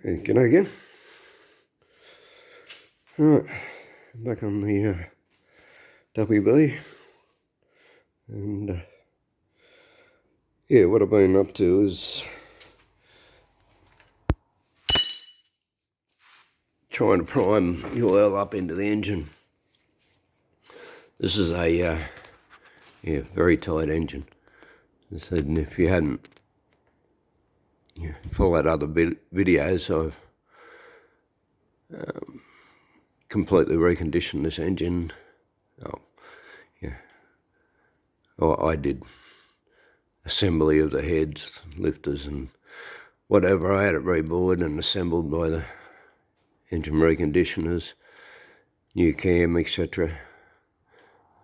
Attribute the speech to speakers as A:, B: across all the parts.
A: Hey, g'day again. Right, back on the WB, and yeah, what I've been up to is trying to prime the oil up into the engine. This is a very tight engine. I said, and if you hadn't followed other videos, I've completely reconditioned this engine. I did assembly of the heads, lifters and whatever. I had it rebored and assembled by the engine reconditioners, new cam, etc.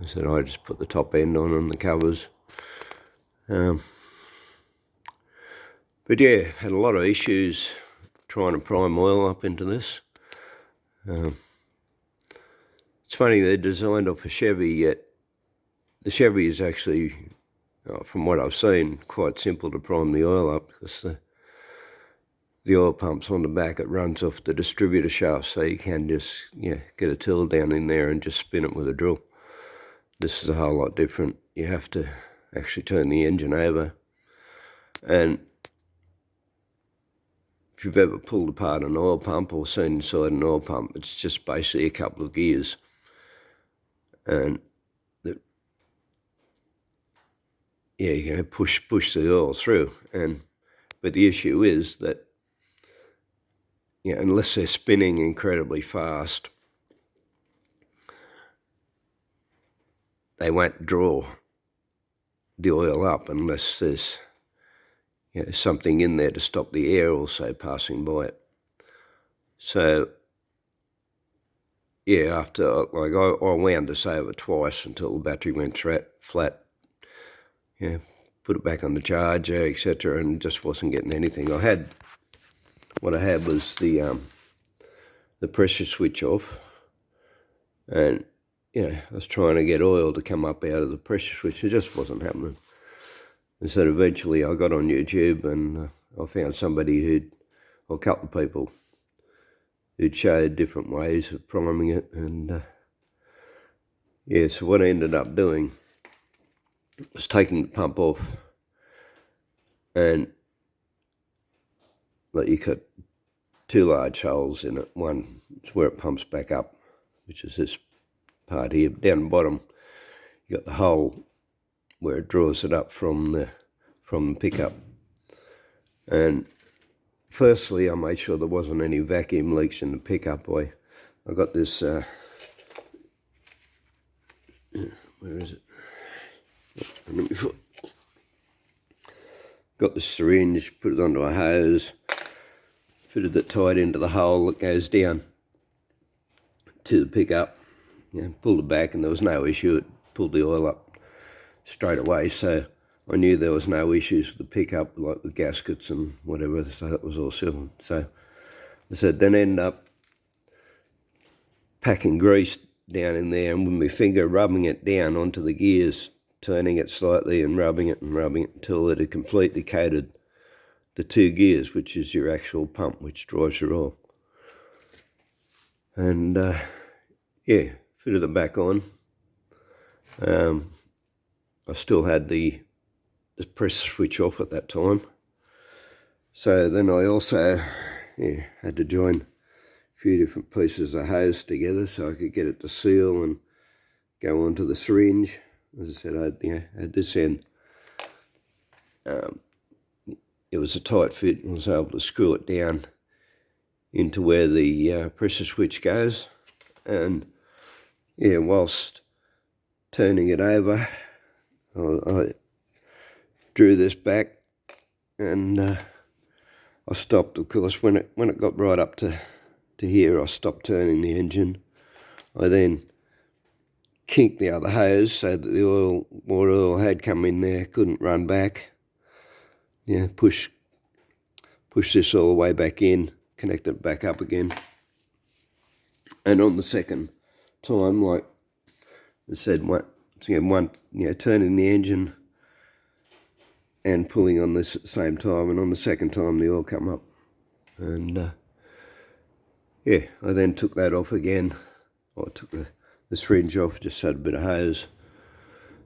A: I said I just put the top end on and the covers. But yeah, had a lot of issues trying to prime oil up into this. It's funny, they're designed off a Chevy, yet the Chevy is actually, from what I've seen, quite simple to prime the oil up, because the oil pump's on the back. It runs off the distributor shaft, so you can just get a tool down in there and just spin it with a drill. This is a whole lot different. You have to actually turn the engine over, and if you've ever pulled apart an oil pump or seen inside an oil pump, it's just basically a couple of gears, and push the oil through. But the issue is that unless they're spinning incredibly fast, they won't draw the oil up unless there's something in there to stop the air also passing by it. So after I wound this over twice until the battery went flat. Put it back on the charger, etc., and just wasn't getting anything. What I had was the pressure switch off, and I was trying to get oil to come up out of the pressure switch. It just wasn't happening. And so eventually I got on YouTube and I found somebody a couple of people who'd showed different ways of priming it. And so what I ended up doing was taking the pump off, and you cut two large holes in it. One is where it pumps back up, which is this part here. Down the bottom, you got the hole where it draws it up from the pickup. And firstly, I made sure there wasn't any vacuum leaks in the pickup. I got this. Where is it? Got the syringe, put it onto a hose, fitted it tight into the hole that goes down to the pickup. Pulled it back and there was no issue. It pulled the oil up straight away, so I knew there was no issues with the pickup, like the gaskets and whatever, so that was all civil. So I said, then end up packing grease down in there and with my finger rubbing it down onto the gears, turning it slightly and rubbing it until it had completely coated the two gears, which is your actual pump which draws your oil. And fitted it back on. I still had the pressure switch off at that time. So then I also had to join a few different pieces of hose together so I could get it to seal and go onto the syringe. As I said, I had this end. It was a tight fit and I was able to screw it down into where the pressure switch goes. And whilst turning it over, I drew this back, and I stopped. Of course, when it got right up to here, I stopped turning the engine. I then kinked the other hose so that the more oil had come in there, couldn't run back. Push this all the way back in, connect it back up again. And on the second time, like I said, turning the engine and pulling on this at the same time, and on the second time the oil come up, and yeah, I then took that off again. I took the syringe off, just had a bit of hose,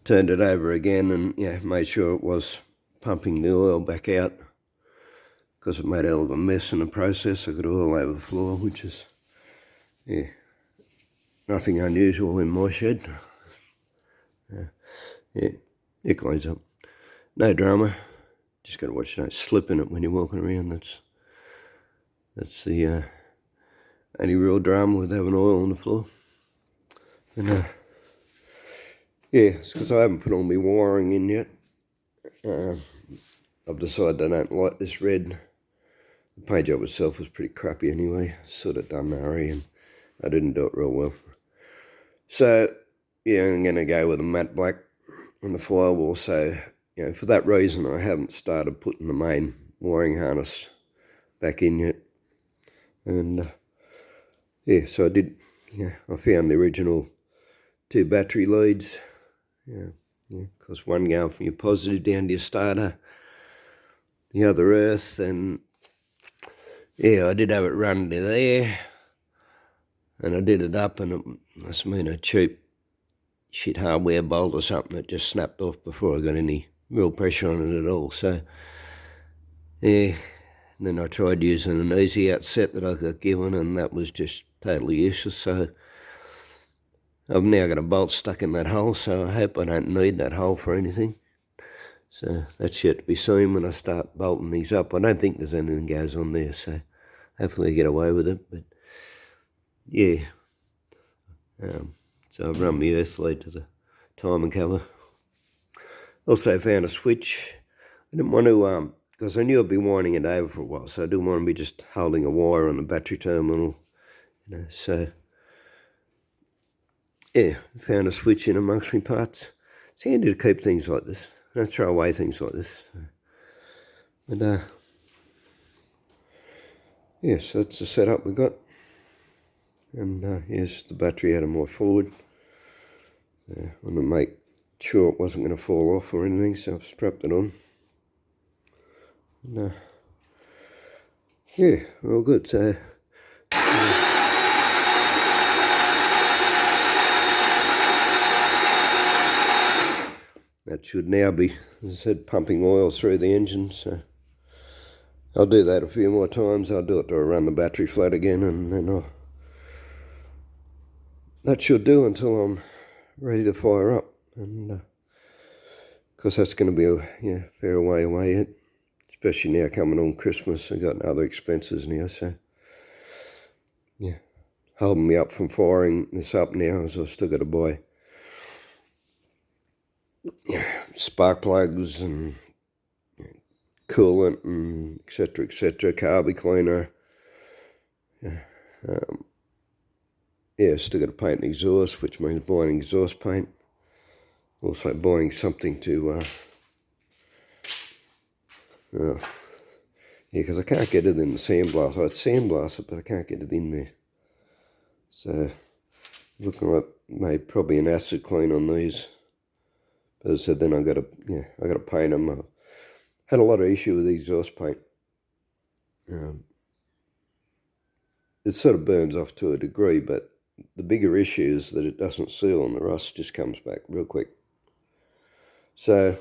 A: turned it over again, and yeah, made sure it was pumping the oil back out, because it made a hell of a mess in the process. I got oil over the floor, which is, yeah, nothing unusual in my shed. Yeah, it cleans up. No drama. Just got to watch you don't slip in it when you're walking around. That's the only real drama with having oil on the floor. And yeah, it's because I haven't put all my wiring in yet. I've decided I don't like this red. The paint job itself was pretty crappy anyway. Sort of done hurry, and I didn't do it real well. So yeah, I'm going to go with a matte black on the firewall. So, you know, for that reason, I haven't started putting the main wiring harness back in yet. And yeah, so I did, I found the original 2 battery leads. Because one going from your positive down to your starter, the other earth, and yeah, I did have it run to there, and I did it up, and it must have been a cheap shit hardware bolt or something that just snapped off before I got any real pressure on it at all. So yeah, and then I tried using an easy out set that I got given, and that was just totally useless. So I've now got a bolt stuck in that hole, so I hope I don't need that hole for anything. So that's yet to be seen when I start bolting these up. I don't think there's anything goes on there, so hopefully I get away with it. But yeah, so I've run my earth lead to the timing cover. Also found a switch. I didn't want to, because I knew I'd be winding it over for a while, so I didn't want to be just holding a wire on the battery terminal, so yeah, found a switch in amongst my parts. It's handy to keep things like this. I don't throw away things like this. But yeah, so that's the setup we got. And here's the battery out of my Ford. I want to make sure it wasn't going to fall off or anything, so I've strapped it on. And yeah, all good. So that should now be, as I said, pumping oil through the engine. So I'll do that a few more times. I'll do it till I run the battery flat again, and then that should do until I'm ready to fire up. And because that's going to be a fair way away yet, especially now coming on Christmas. I've got other expenses now, so yeah, holding me up from firing this up now, as I've still got to buy spark plugs and coolant and etc, carby cleaner. Still got to paint the exhaust, which means buying exhaust paint. Also buying something to because I can't get it in the sandblaster. I'd sandblast it, but I can't get it in there. So looking like probably an acid clean on these. But as I said, then I got to paint them. I had a lot of issue with the exhaust paint. It sort of burns off to a degree, but the bigger issue is that it doesn't seal and the rust just comes back real quick. So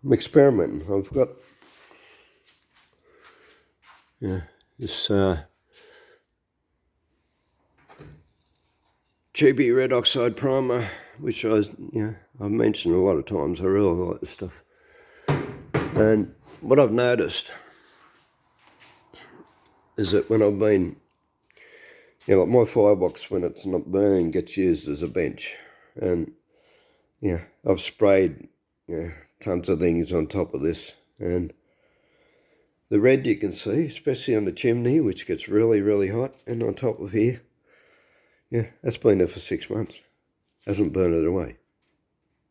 A: I'm experimenting. I've got this GB red oxide primer, which I've mentioned a lot of times. I really like this stuff. And what I've noticed is that when I've been, like my firebox, when it's not burning, gets used as a bench. And I've sprayed tons of things on top of this, and the red you can see, especially on the chimney, which gets really, really hot, and on top of here, that's been there for 6 months. Hasn't burned it away.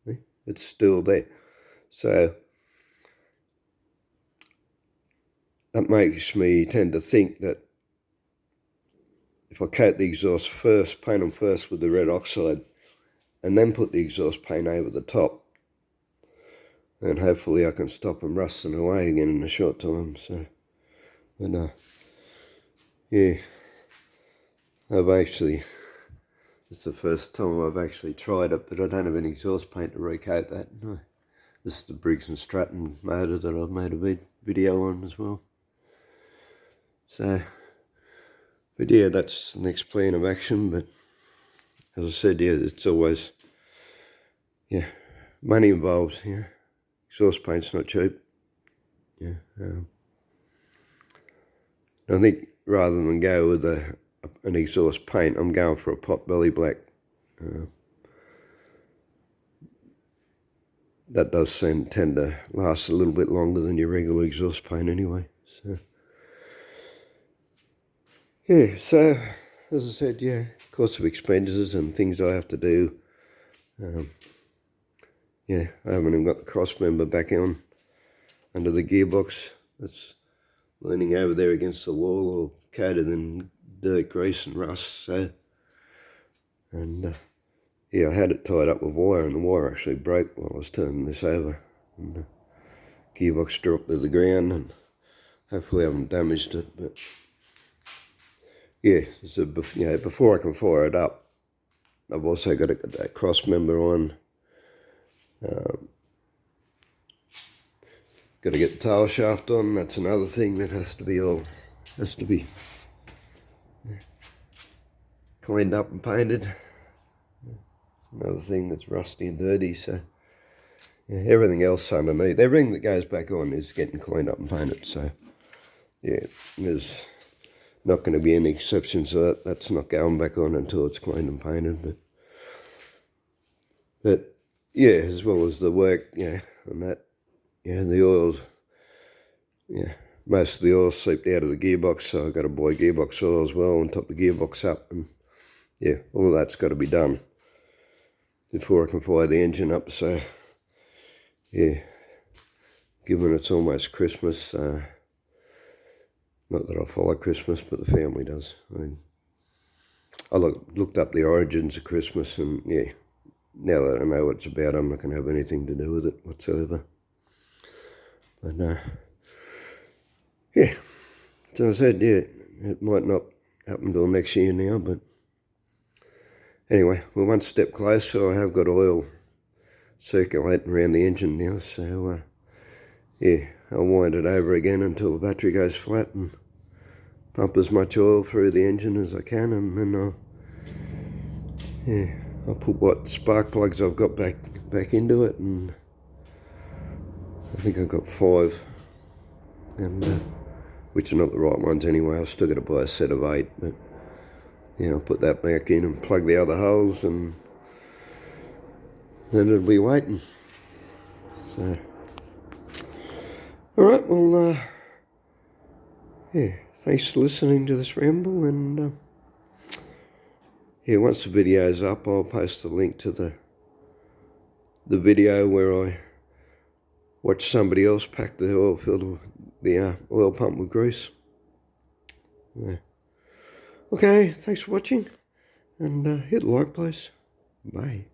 A: See? It's still there. So that makes me tend to think that if I coat the exhaust first, paint them first with the red oxide, and then put the exhaust paint over the top, and hopefully I can stop them rusting away again in a short time. So, but yeah, it's the first time I've actually tried it, but I don't have any exhaust paint to recoat that. No. This is the Briggs & Stratton motor that I've made a video on as well. So, but yeah, that's the next plan of action. But as I said, yeah, it's always, yeah, money involved. Yeah, exhaust paint's not cheap. Yeah, I think rather than go with an exhaust paint, I'm going for a pot belly black. That does tend to last a little bit longer than your regular exhaust paint anyway. So yeah, so as I said, yeah, cost of expenses and things I have to do. Yeah, I haven't even got the cross member back on under the gearbox. It's leaning over there against the wall, or coated in dirt, grease and rust. So, and yeah, I had it tied up with wire, and the wire actually broke while I was turning this over. And the gearbox dropped to the ground, and hopefully I haven't damaged it. But yeah, so before I can fire it up, I've also got to get that cross member on. Got to get the tail shaft on. That's another thing that has to be cleaned up and painted. It's another thing that's rusty and dirty. So yeah, everything else underneath, everything that goes back on is getting cleaned up and painted. So yeah, there's not going to be any exceptions to that. That's not going back on until it's cleaned and painted. But yeah, as well as the work, yeah, and that, yeah, the oils, yeah, most of the oil seeped out of the gearbox, so I've got to buy gearbox oil as well and top the gearbox up, and yeah, all that's got to be done before I can fire the engine up. So yeah, given it's almost Christmas, not that I follow Christmas, but the family does. I mean, I looked up the origins of Christmas, and yeah, now that I know what it's about, I'm not going to have anything to do with it whatsoever. But yeah, so I said, yeah, it might not happen till next year now, but anyway, we're one step closer. I have got oil circulating around the engine now, so yeah, I'll wind it over again until the battery goes flat and pump as much oil through the engine as I can, and then I'll put what spark plugs I've got back into it, and I think I've got 5, and which are not the right ones anyway. I've still got to buy a set of 8, but yeah, I'll put that back in and plug the other holes, and then it'll be waiting. So, all right, well, yeah, thanks for listening to this ramble, and yeah, once the video's up, I'll post a link to the video where I watched somebody else pack the oil filter, the oil pump with grease. Yeah. Okay, thanks for watching, and hit the like, please. Bye.